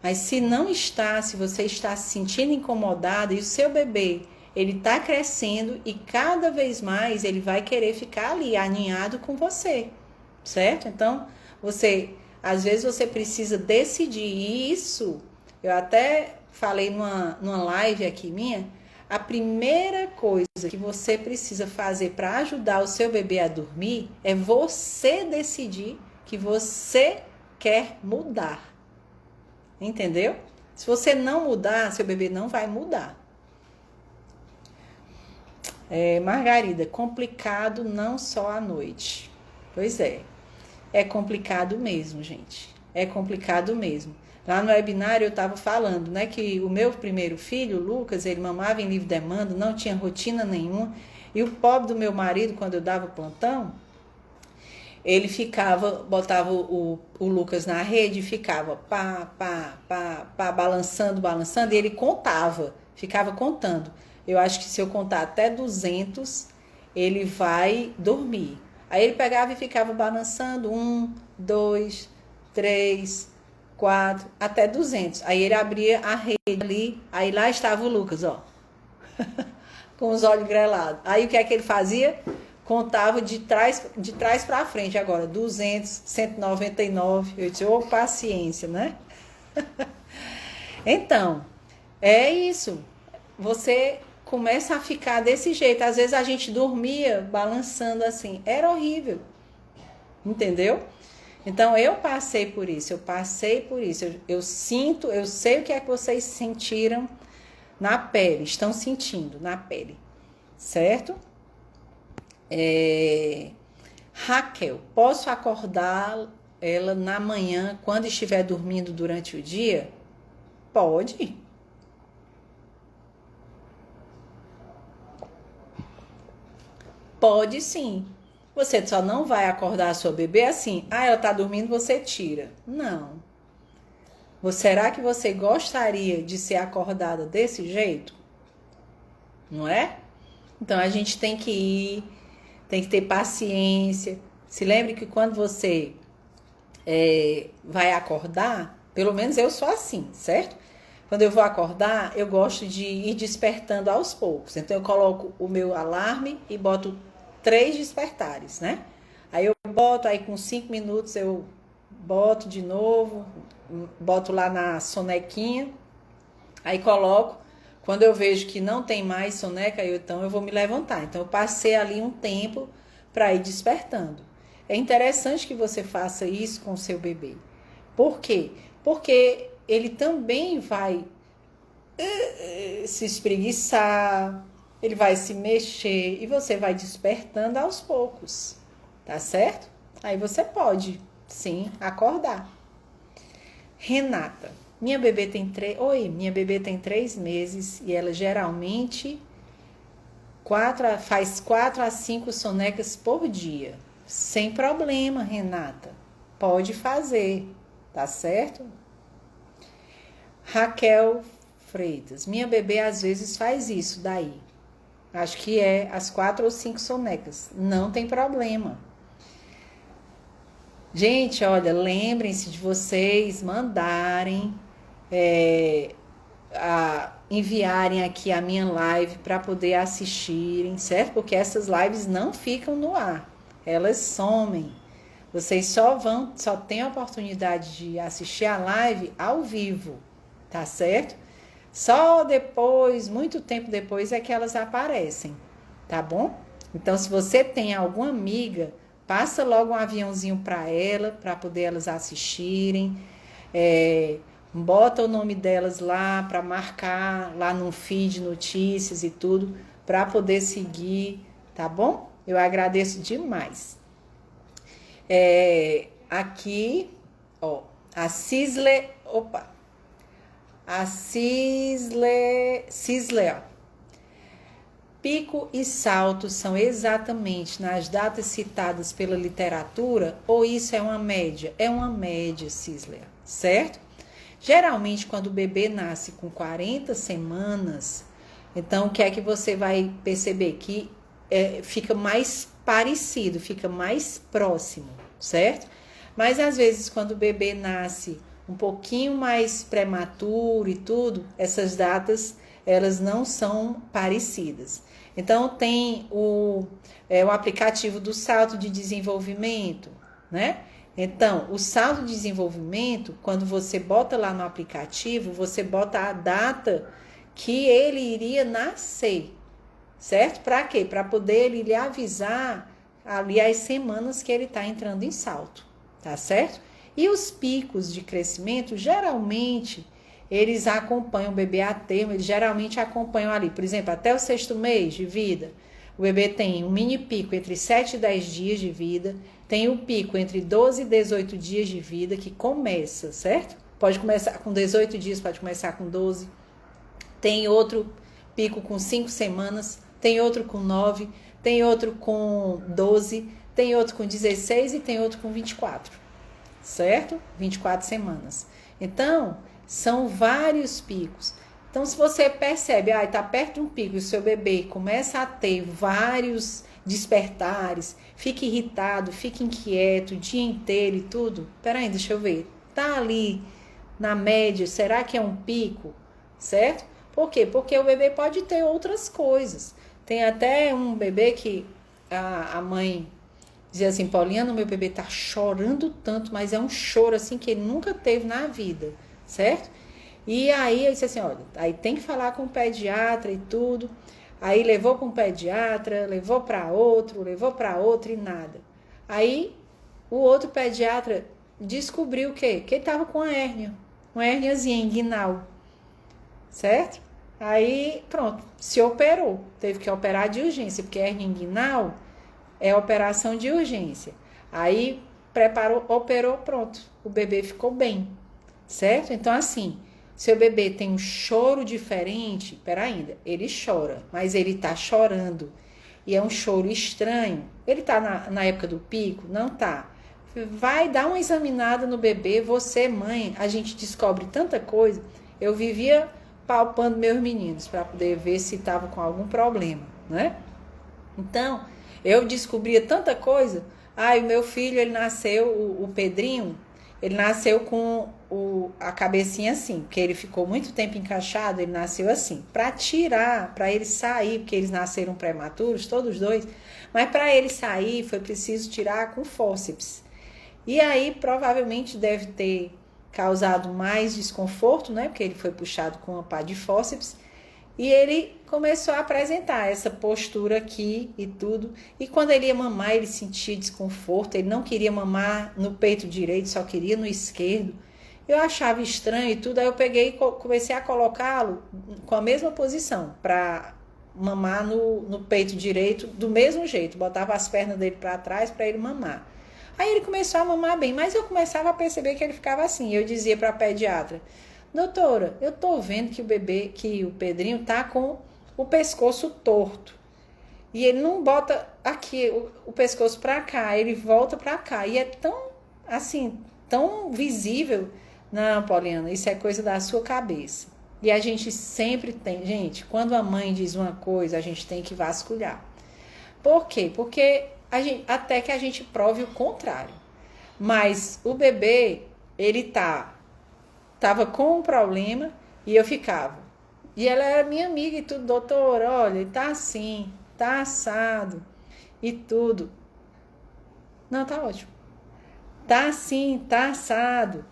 Mas se não está, se você está se sentindo incomodada e o seu bebê, ele tá crescendo e cada vez mais ele vai querer ficar ali aninhado com você, certo? Então, às vezes você precisa decidir isso. Eu até falei numa live aqui minha, a primeira coisa que você precisa fazer para ajudar o seu bebê a dormir é você decidir que você quer mudar. Entendeu? Se você não mudar, seu bebê não vai mudar. Margarida, complicado não só à noite. Pois é complicado mesmo, gente. É complicado mesmo. Lá no webinário eu estava falando, né, que o meu primeiro filho, o Lucas, ele mamava em livre demanda, não tinha rotina nenhuma. E o pobre do meu marido, quando eu dava plantão, ele botava o Lucas na rede e ficava balançando, e ele ficava contando. Eu acho que se eu contar até 200, ele vai dormir. Aí ele pegava e ficava balançando 1, 2, 3, 4, até 200. Aí ele abria a rede ali, aí lá estava o Lucas, ó. com os olhos grelados. Aí o que é que ele fazia? Contava de trás para frente agora, 200, 199. Eu disse, ô, paciência, né? Então, é isso. Você começa a ficar desse jeito. Às vezes a gente dormia balançando assim. Era horrível. Entendeu? Então, eu passei por isso. Eu sinto, eu sei o que é que vocês sentiram na pele. Estão sentindo na pele. Certo? Raquel, posso acordar ela na manhã quando estiver dormindo durante o dia? Pode. Pode sim. Você só não vai acordar a sua bebê assim. Ah, ela tá dormindo, você tira. Não. Será que você gostaria de ser acordada desse jeito? Não é? Então a gente tem que ir, tem que ter paciência. Se lembre que quando você vai acordar, pelo menos eu sou assim, certo? Quando eu vou acordar, eu gosto de ir despertando aos poucos. Então eu coloco o meu alarme e boto 3 despertares, né? Aí eu boto, aí com 5 minutos eu boto de novo, boto lá na sonequinha, aí coloco. Quando eu vejo que não tem mais soneca, então eu vou me levantar. Então eu passei ali um tempo para ir despertando. É interessante que você faça isso com o seu bebê. Por quê? Porque ele também vai se espreguiçar, ele vai se mexer e você vai despertando aos poucos, tá certo? Aí você pode, sim, acordar. Renata, minha bebê tem 3 meses e ela geralmente faz 4 a 5 sonecas por dia. Sem problema, Renata. Pode fazer, tá certo? Raquel Freitas, minha bebê às vezes faz isso daí. Acho que é as 4 ou 5 sonecas. Não tem problema. Gente, olha, lembrem-se de vocês mandarem, enviarem aqui a minha live para poder assistirem, certo? Porque essas lives não ficam no ar. Elas somem. Vocês só têm a oportunidade de assistir a live ao vivo, tá certo? Só depois, muito tempo depois, é que elas aparecem, tá bom? Então, se você tem alguma amiga, passa logo um aviãozinho para ela, para poder elas assistirem. Bota o nome delas lá para marcar lá no feed, notícias e tudo, para poder seguir, tá bom? Eu agradeço demais. Aqui, ó, a Cisle, ó. Pico e salto são exatamente nas datas citadas pela literatura ou isso é uma média? É uma média, Cisle, certo? Geralmente, quando o bebê nasce com 40 semanas, então o que é que você vai perceber? Que fica mais parecido, fica mais próximo, certo? Mas às vezes, quando o bebê nasce um pouquinho mais prematuro e tudo, essas datas elas não são parecidas. Então, tem o aplicativo do salto de desenvolvimento, né? Então, o salto de desenvolvimento, quando você bota lá no aplicativo, você bota a data que ele iria nascer, certo? Para quê? Para poder ele lhe avisar ali as semanas que ele está entrando em salto, tá certo? E os picos de crescimento, geralmente, eles acompanham o bebê a termo, eles geralmente acompanham ali, por exemplo, até o 6º mês de vida, o bebê tem um mini pico entre 7 e 10 dias de vida, tem o pico entre 12 e 18 dias de vida que começa, certo? Pode começar com 18 dias, pode começar com 12, tem outro pico com 5 semanas, tem outro com 9, tem outro com 12, tem outro com 16 e tem outro com 24, certo? 24 semanas. Então, são vários picos. Então, se você percebe, está perto de um pico e o seu bebê começa a ter vários despertares, fica irritado, fica inquieto o dia inteiro e tudo, peraí, deixa eu ver, tá ali na média, será que é um pico, certo? Por quê? Porque o bebê pode ter outras coisas. Tem até um bebê que a mãe dizia assim, Paulinha, meu bebê tá chorando tanto, mas é um choro assim que ele nunca teve na vida, certo? E aí eu disse assim, olha, aí tem que falar com o pediatra e tudo. Aí levou para um pediatra, levou para outro e nada. Aí o outro pediatra descobriu o quê? Que ele estava com uma hérniazinha inguinal, certo? Aí pronto, se operou, teve que operar de urgência, porque hérnia inguinal é operação de urgência. Aí preparou, operou, pronto, o bebê ficou bem, certo? Então assim, seu bebê tem um choro diferente, ainda, ele chora, mas ele tá chorando e é um choro estranho. Ele tá na época do pico? Não tá. Vai dar uma examinada no bebê, você, mãe, a gente descobre tanta coisa. Eu vivia palpando meus meninos para poder ver se tava com algum problema, né? Então, eu descobria tanta coisa. O meu filho, ele nasceu, o Pedrinho, ele nasceu com a cabecinha assim, porque ele ficou muito tempo encaixado, ele nasceu assim. Para tirar, para ele sair, porque eles nasceram prematuros, todos dois, mas para ele sair foi preciso tirar com fórceps. E aí provavelmente deve ter causado mais desconforto, né? Porque ele foi puxado com uma pá de fórceps. E ele começou a apresentar essa postura aqui e tudo. E quando ele ia mamar, ele sentia desconforto. Ele não queria mamar no peito direito, só queria no esquerdo. Eu achava estranho e tudo. Aí eu peguei e comecei a colocá-lo com a mesma posição, para mamar no peito direito do mesmo jeito. Botava as pernas dele para trás para ele mamar. Aí ele começou a mamar bem, mas eu começava a perceber que ele ficava assim. Eu dizia para a pediatra, doutora, eu tô vendo que o Pedrinho tá com o pescoço torto. E ele não bota aqui o pescoço para cá, ele volta para cá. E é tão, assim, tão visível. Não, Pauliana, isso é coisa da sua cabeça. E a gente sempre tem, gente, quando a mãe diz uma coisa, a gente tem que vasculhar. Por quê? Porque até que a gente prove o contrário. Mas o bebê, ele tava com um problema e eu ficava. E ela era minha amiga e tudo, doutora, olha, ele tá assim, tá assado e tudo. Não, tá ótimo. Tá assim, tá assado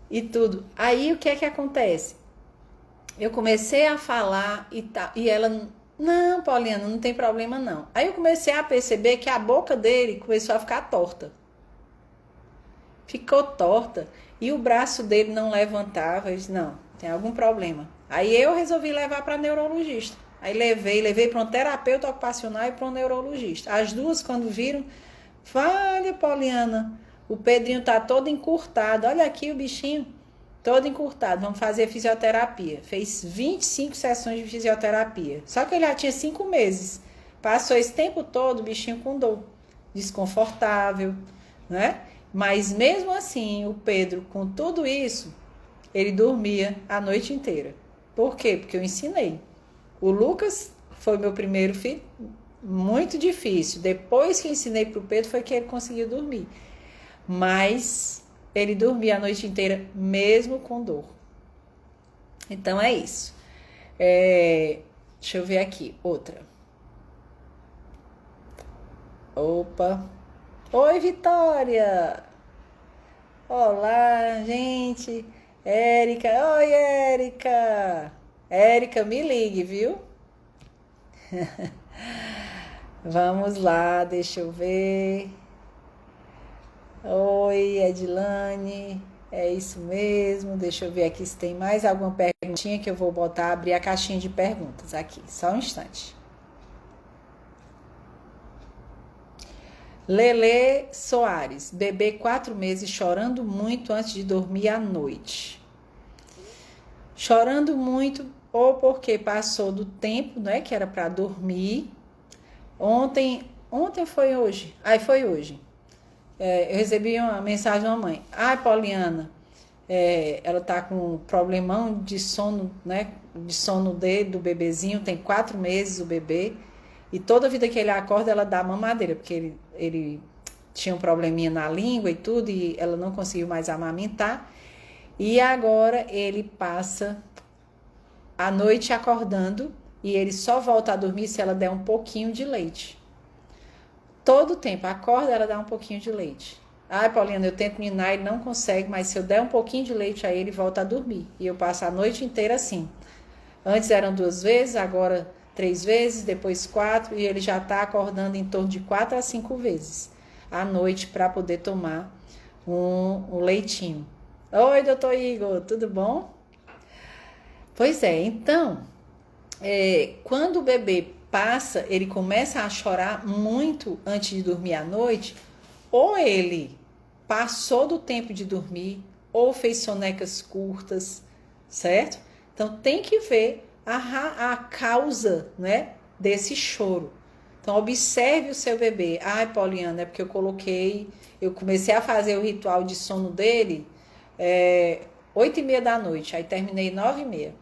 e tudo. Aí o que é que acontece? Eu comecei a falar e ela, não, Pauliana, não tem problema não. Aí eu comecei a perceber que a boca dele começou a ficar torta. Ficou torta. E o braço dele não levantava. Eu disse, não, tem algum problema. Aí eu resolvi levar para neurologista. Aí levei para um terapeuta ocupacional e para um neurologista. As duas, quando viram, olha, Pauliana, o Pedrinho tá todo encurtado. Olha aqui o bichinho, todo encurtado. Vamos fazer fisioterapia. Fez 25 sessões de fisioterapia. Só que ele já tinha 5 meses. Passou esse tempo todo o bichinho com dor. Desconfortável, né? Mas mesmo assim, o Pedro, com tudo isso, ele dormia a noite inteira. Por quê? Porque eu ensinei. O Lucas foi meu primeiro filho, muito difícil. Depois que eu ensinei para o Pedro, foi que ele conseguiu dormir. Mas ele dormia a noite inteira, mesmo com dor. Então é isso. Deixa eu ver aqui, outra. Opa! Oi, Vitória! Olá, gente! Érica! Oi, Érica! Érica, me ligue, viu? Vamos lá, deixa eu ver. Oi, Edilane. É isso mesmo. Deixa eu ver aqui se tem mais alguma perguntinha que eu vou abrir a caixinha de perguntas aqui. Só um instante. Lele Soares, bebê 4 meses chorando muito antes de dormir à noite. Chorando muito ou porque passou do tempo, né, que era para dormir. Ontem foi hoje? Foi hoje. Eu recebi uma mensagem da mãe. Pauliana, ela tá com um problemão de sono, né, de sono do bebezinho, tem 4 meses o bebê. E toda vida que ele acorda, ela dá mamadeira, porque ele tinha um probleminha na língua e tudo, e ela não conseguiu mais amamentar. E agora ele passa à noite acordando e ele só volta a dormir se ela der um pouquinho de leite. Todo tempo, acorda, ela dá um pouquinho de leite. Ai, Pauliana, eu tento ninar, ele não consegue, mas se eu der um pouquinho de leite a ele, volta a dormir. E eu passo a noite inteira assim. Antes eram 2 vezes, agora 3 vezes, depois 4, e ele já está acordando em torno de 4 a 5 vezes à noite para poder tomar um leitinho. Oi, doutor Igor, tudo bom? Pois é, então, quando o bebê passa, ele começa a chorar muito antes de dormir à noite, ou ele passou do tempo de dormir, ou fez sonecas curtas, certo? Então, tem que ver a causa, né, desse choro. Então, observe o seu bebê. Ai, Pauliana, é porque eu comecei a fazer o ritual de sono dele 8h30 da noite, aí terminei 9h30.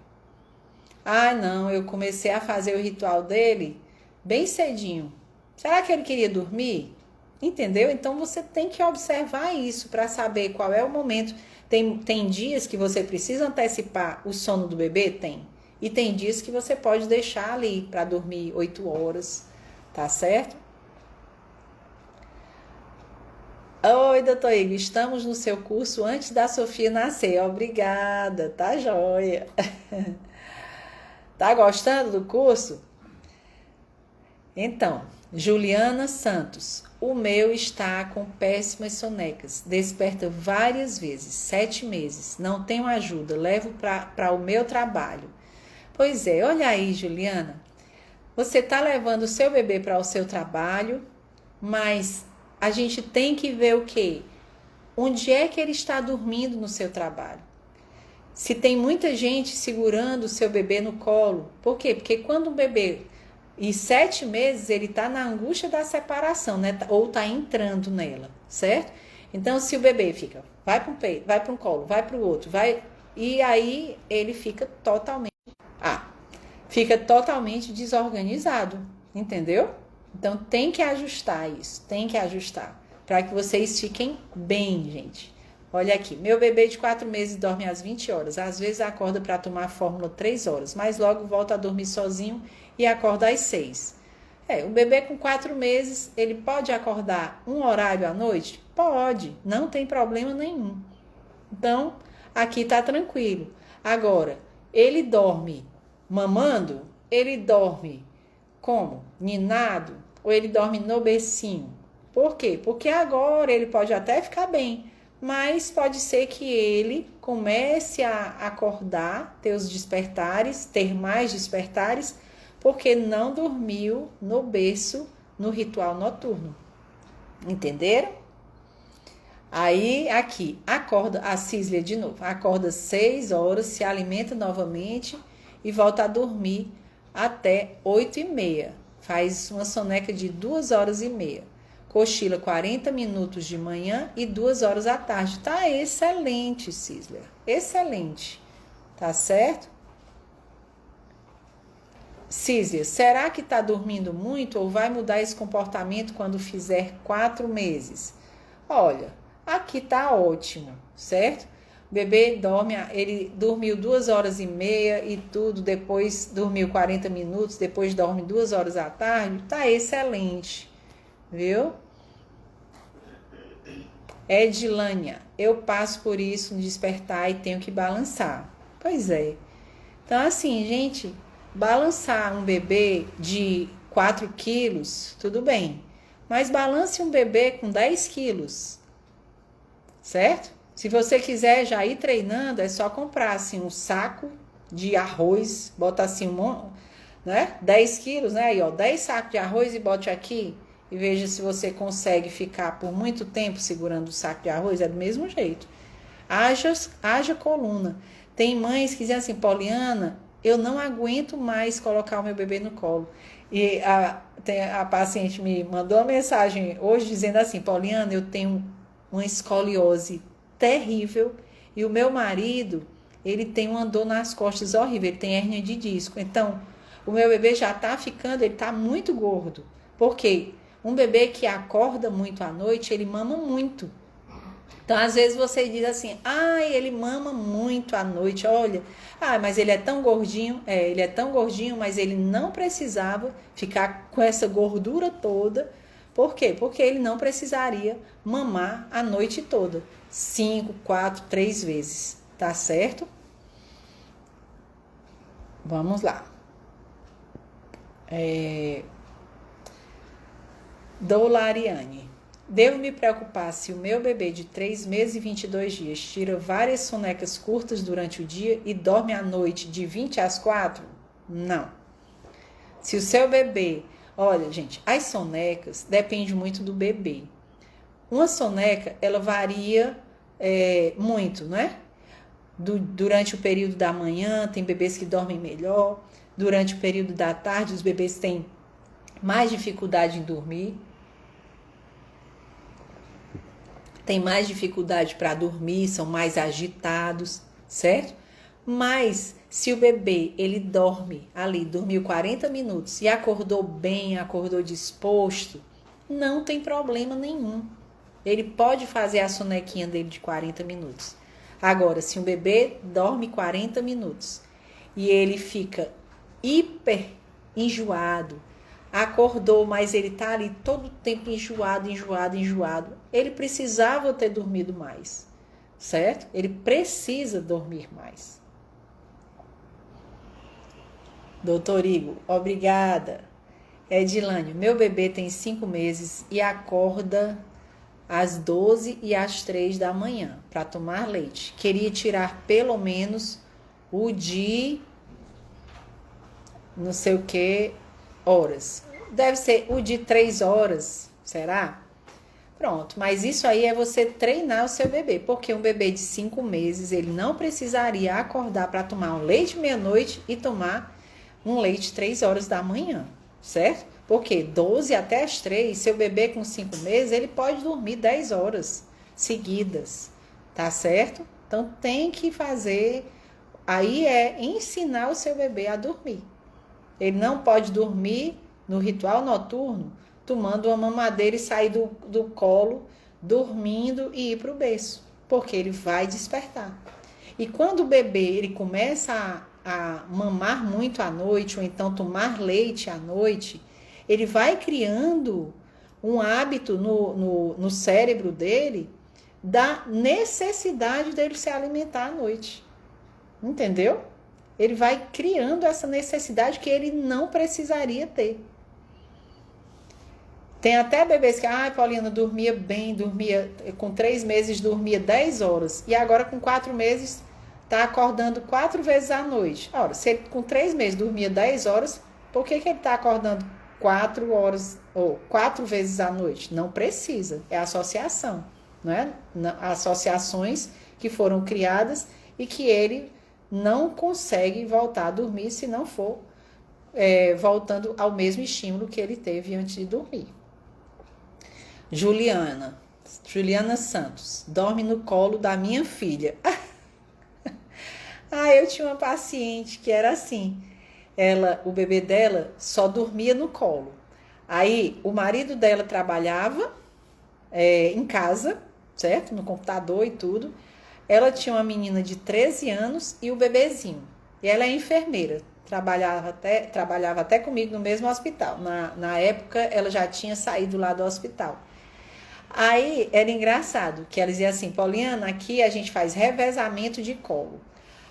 Ah, não, eu comecei a fazer o ritual dele bem cedinho. Será que ele queria dormir? Entendeu? Então, você tem que observar isso para saber qual é o momento. Tem dias que você precisa antecipar o sono do bebê? Tem. E tem dias que você pode deixar ali para dormir 8 horas, tá certo? Oi, doutor Igor, estamos no seu curso antes da Sofia nascer. Obrigada, tá joia. Tá gostando do curso? Então, Juliana Santos, o meu está com péssimas sonecas, desperta várias vezes, 7 meses, não tenho ajuda, levo para o meu trabalho. Pois é, olha aí, Juliana, você está levando o seu bebê para o seu trabalho, mas a gente tem que ver o quê? Onde é que ele está dormindo no seu trabalho? Se tem muita gente segurando o seu bebê no colo, por quê? Porque quando um bebê, em 7 meses, ele está na angústia da separação, né? Ou está entrando nela, certo? Então, se o bebê fica, vai para um peito, vai para um colo, vai para o outro, vai, e aí ele fica totalmente desorganizado, entendeu? Então, tem que ajustar isso, tem que ajustar, para que vocês fiquem bem, gente. Olha aqui, meu bebê de 4 meses dorme às 20 horas, às vezes acorda para tomar a fórmula 3 horas, mas logo volta a dormir sozinho e acorda às 6. O bebê com 4 meses, ele pode acordar um horário à noite? Pode, não tem problema nenhum. Então, aqui tá tranquilo. Agora, ele dorme mamando? Ele dorme como? Ninado? Ou ele dorme no bercinho? Por quê? Porque agora ele pode até ficar bem, mas pode ser que ele comece a acordar, ter mais despertares, porque não dormiu no berço no ritual noturno. Entenderam? Aí, aqui, acorda a Císlia de novo. Acorda 6 horas, se alimenta novamente e volta a dormir até 8h30. Faz uma soneca de 2h30. Cochila 40 minutos de manhã e 2 horas à tarde. Tá excelente, Císlia. Excelente. Tá certo? Císlia, será que tá dormindo muito ou vai mudar esse comportamento quando fizer 4 meses? Olha, aqui tá ótimo, certo? O bebê dorme, ele dormiu 2h30 e tudo, depois dormiu 40 minutos, depois dorme 2 horas à tarde. Tá excelente. Viu? Edilânia, eu passo por isso no despertar e tenho que balançar. Pois é. Então, assim, gente, balançar um bebê de 4 quilos, tudo bem. Mas balance um bebê com 10 quilos, certo? Se você quiser já ir treinando, é só comprar assim, um saco de arroz, bota assim, 10 quilos, né? Aí, ó, 10 sacos de arroz e bote aqui. E veja se você consegue ficar por muito tempo segurando o saco de arroz. É do mesmo jeito. Haja coluna. Tem mães que dizem assim, Pauliana, eu não aguento mais colocar o meu bebê no colo. E a paciente me mandou uma mensagem hoje dizendo assim, Pauliana, eu tenho uma escoliose terrível e o meu marido, ele tem uma dor nas costas horrível, ele tem hérnia de disco. Então, o meu bebê já tá ficando, ele tá muito gordo. Por quê? Um bebê que acorda muito à noite, ele mama muito. Então, às vezes você diz assim, ai, ele mama muito à noite, olha, mas ele é tão gordinho, ele é tão gordinho, mas ele não precisava ficar com essa gordura toda. Por quê? Porque ele não precisaria mamar a noite toda, 5, 4, 3 vezes, tá certo? Vamos lá. Doulariane. Devo me preocupar se o meu bebê de 3 meses e 22 dias tira várias sonecas curtas durante o dia e dorme à noite de 20 às 4? Não. Se o seu bebê... Olha, gente, as sonecas dependem muito do bebê. Uma soneca, ela varia muito, né? Durante o período da manhã, tem bebês que dormem melhor. Durante o período da tarde, os bebês têm mais dificuldade em dormir. Tem mais dificuldade para dormir, são mais agitados, certo? Mas se o bebê, ele dorme ali, dormiu 40 minutos e acordou bem, acordou disposto, não tem problema nenhum. Ele pode fazer a sonequinha dele de 40 minutos. Agora, se um bebê dorme 40 minutos e ele fica hiper enjoado, acordou, mas ele tá ali todo o tempo enjoado, ele precisava ter dormido mais, certo? Ele precisa dormir mais. Doutor Igor, obrigada. Edilane, meu bebê tem 5 meses e acorda às 12 e às 3 da manhã para tomar leite. Queria tirar pelo menos o de não sei o que horas. Deve ser o de 3 horas, será? Pronto, mas isso aí é você treinar o seu bebê, porque um bebê de 5 meses, ele não precisaria acordar para tomar um leite meia-noite e tomar um leite 3 horas da manhã, certo? Porque 12 até as 3, seu bebê com 5 meses, ele pode dormir 10 horas seguidas, tá certo? Então tem que fazer, aí é ensinar o seu bebê a dormir. Ele não pode dormir no ritual noturno, tomando uma mamadeira e sair do colo, dormindo e ir para o berço, porque ele vai despertar. E quando o bebê ele começa a mamar muito à noite, ou então tomar leite à noite, ele vai criando um hábito no cérebro dele da necessidade dele se alimentar à noite. Entendeu? Ele vai criando essa necessidade que ele não precisaria ter. Tem até bebês que, Paulina, dormia bem, com 3 meses dormia 10 horas, e agora com 4 meses está acordando 4 vezes à noite. Ora, se ele com 3 meses dormia 10 horas, por que ele está acordando 4 horas ou 4 vezes à noite? Não precisa, é associação, não é? Associações que foram criadas e que ele não consegue voltar a dormir se não for voltando ao mesmo estímulo que ele teve antes de dormir. Juliana Santos, dorme no colo da minha filha. Eu tinha uma paciente que era assim, o bebê dela só dormia no colo. Aí o marido dela trabalhava em casa, certo? No computador e tudo. Ela tinha uma menina de 13 anos e o bebezinho. E ela é enfermeira, trabalhava até comigo no mesmo hospital. Na época, ela já tinha saído lá do hospital. Aí, era engraçado, que ela dizia assim, Pauliana, aqui a gente faz revezamento de colo.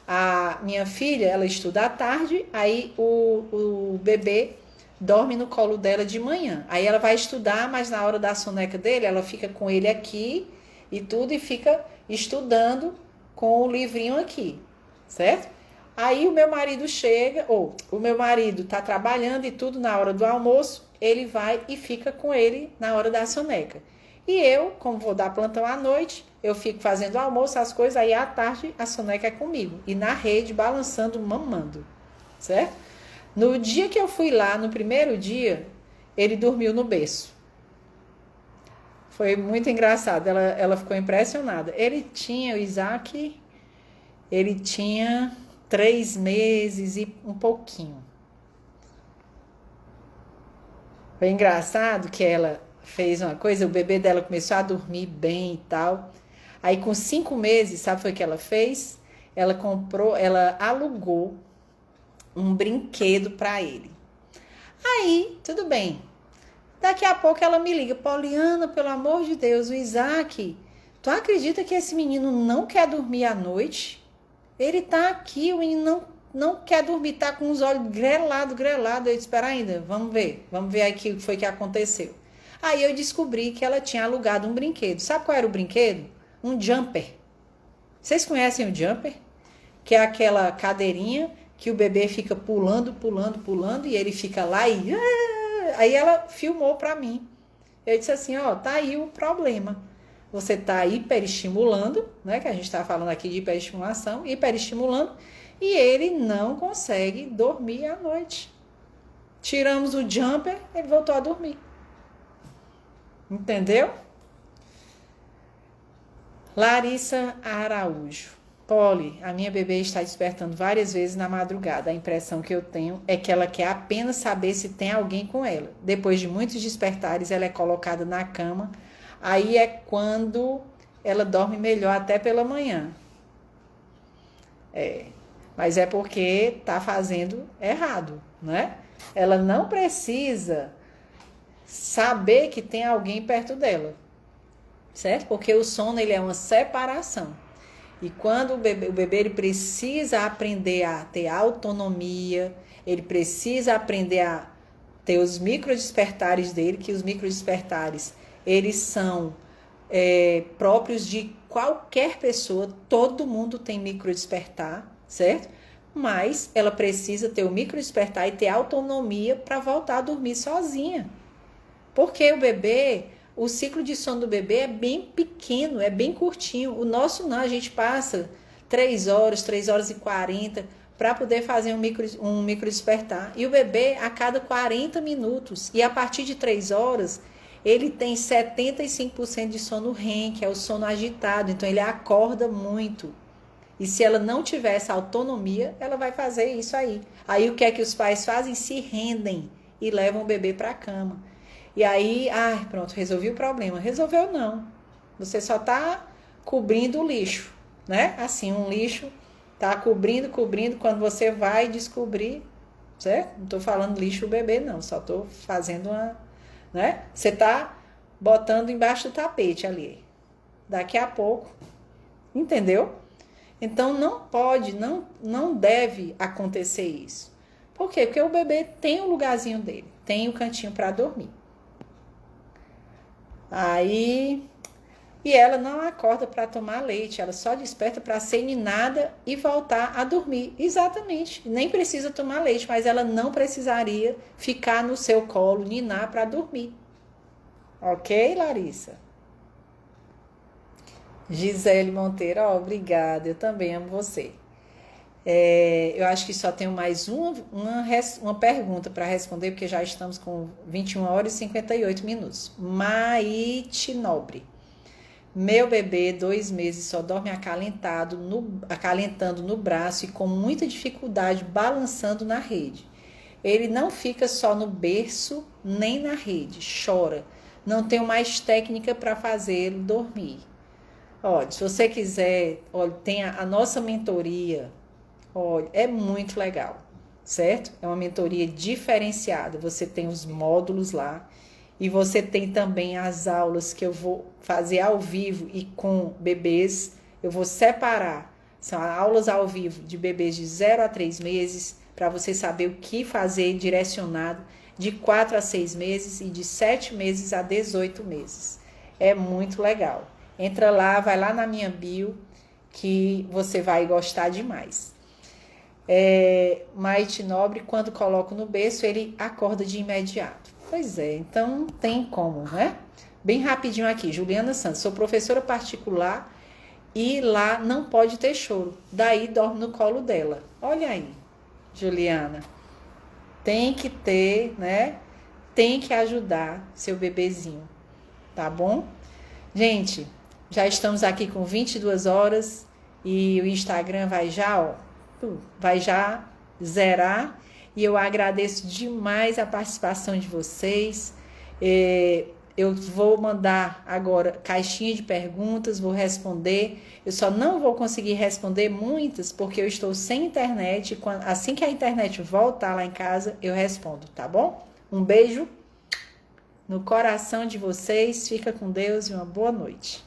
A minha filha, ela estuda à tarde, aí o bebê dorme no colo dela de manhã. Aí ela vai estudar, mas na hora da soneca dele, ela fica com ele aqui e tudo, e fica estudando com o livrinho aqui, certo? Aí o meu marido chega, o meu marido tá trabalhando e tudo, na hora do almoço, ele vai e fica com ele na hora da soneca. E eu, como vou dar plantão à noite, eu fico fazendo o almoço, as coisas, aí à tarde a soneca é comigo. E na rede, balançando, mamando, certo? No dia que eu fui lá, no primeiro dia, ele dormiu no berço. Foi muito engraçado, ela ficou impressionada. O Isaac, ele tinha 3 meses e um pouquinho. Foi engraçado que ela fez uma coisa, o bebê dela começou a dormir bem e tal. Aí com 5 meses, sabe foi o que ela fez? Ela alugou um brinquedo para ele. Aí, tudo bem. Daqui a pouco ela me liga, Poliana, pelo amor de Deus, o Isaac, tu acredita que esse menino não quer dormir à noite? Ele tá aqui, o menino não quer dormir, tá com os olhos grelados. Eu disse, espera ainda, vamos ver aí o que foi que aconteceu. Aí eu descobri que ela tinha alugado um brinquedo. Sabe qual era o brinquedo? Um jumper. Vocês conhecem o jumper? Que é aquela cadeirinha que o bebê fica pulando e ele fica lá e... Aí ela filmou pra mim. Eu disse assim, ó, tá aí o problema. Você tá hiperestimulando, né? Que a gente tá falando aqui de hiperestimulação, hiperestimulando, e ele não consegue dormir à noite. Tiramos o jumper, ele voltou a dormir. Entendeu? Larissa Araújo. Poli, a minha bebê está despertando várias vezes na madrugada. A impressão que eu tenho é que ela quer apenas saber se tem alguém com ela. Depois de muitos despertares, ela é colocada na cama. Aí é quando ela dorme melhor até pela manhã. Mas é porque tá fazendo errado, né? Ela não precisa saber que tem alguém perto dela, certo? Porque o sono ele é uma separação. E quando o bebê ele precisa aprender a ter autonomia, ele precisa aprender a ter os microdespertares dele, que os microdespertares eles são próprios de qualquer pessoa, todo mundo tem microdespertar, certo? Mas ela precisa ter o microdespertar e ter autonomia para voltar a dormir sozinha. Porque o bebê... O ciclo de sono do bebê é bem pequeno, é bem curtinho. O nosso não, a gente passa 3 horas e 40 para poder fazer um micro despertar. E o bebê a cada 40 minutos. E a partir de 3 horas, ele tem 75% de sono REM, que é o sono agitado. Então, ele acorda muito. E se ela não tiver essa autonomia, ela vai fazer isso aí. Aí, o que é que os pais fazem? Se rendem e levam o bebê para a cama. E aí, pronto, resolvi o problema. Resolveu não. Você só tá cobrindo o lixo, né? Assim, um lixo tá cobrindo. Quando você vai descobrir, certo? Não tô falando lixo o bebê, não. Só tô fazendo uma, né? Você tá botando embaixo do tapete ali. Daqui a pouco, entendeu? Então, não pode, não deve acontecer isso. Por quê? Porque o bebê tem o lugarzinho dele, tem o cantinho para dormir. Aí, e ela não acorda para tomar leite, ela só desperta para ser ninada e voltar a dormir. Exatamente, nem precisa tomar leite, mas ela não precisaria ficar no seu colo, ninar para dormir. Ok, Larissa? Gisele Monteiro, obrigada, eu também amo você. Eu acho que só tenho mais uma pergunta para responder, porque já estamos com 21 horas e 58 minutos. Maite Nobre. Meu bebê, 2 meses, só dorme acalentando no braço e com muita dificuldade balançando na rede. Ele não fica só no berço nem na rede, chora. Não tenho mais técnica para fazê-lo dormir. Olha, se você quiser, olha, tem a nossa mentoria. Olha, é muito legal, certo? É uma mentoria diferenciada. Você tem os módulos lá e você tem também as aulas que eu vou fazer ao vivo e com bebês. Eu vou separar. São aulas ao vivo de bebês de 0 a 3 meses, para você saber o que fazer direcionado, de 4 a 6 meses e de 7 meses a 18 meses. É muito legal. Entra lá, vai lá na minha bio, que você vai gostar demais. Maite Nobre, quando coloco no berço, ele acorda de imediato. Pois é, então não tem como, né? Bem rapidinho aqui, Juliana Santos, sou professora particular e lá não pode ter choro, daí dorme no colo dela. Olha aí, Juliana, tem que ter, né? Tem que ajudar seu bebezinho, tá bom? Gente, já estamos aqui com 22 horas e o Instagram vai já zerar, e eu agradeço demais a participação de vocês. Eu vou mandar agora caixinha de perguntas, vou responder. Eu só não vou conseguir responder muitas porque eu estou sem internet. Assim que a internet voltar lá em casa, eu respondo, tá bom? Um beijo no coração de vocês. Fica com Deus e uma boa noite.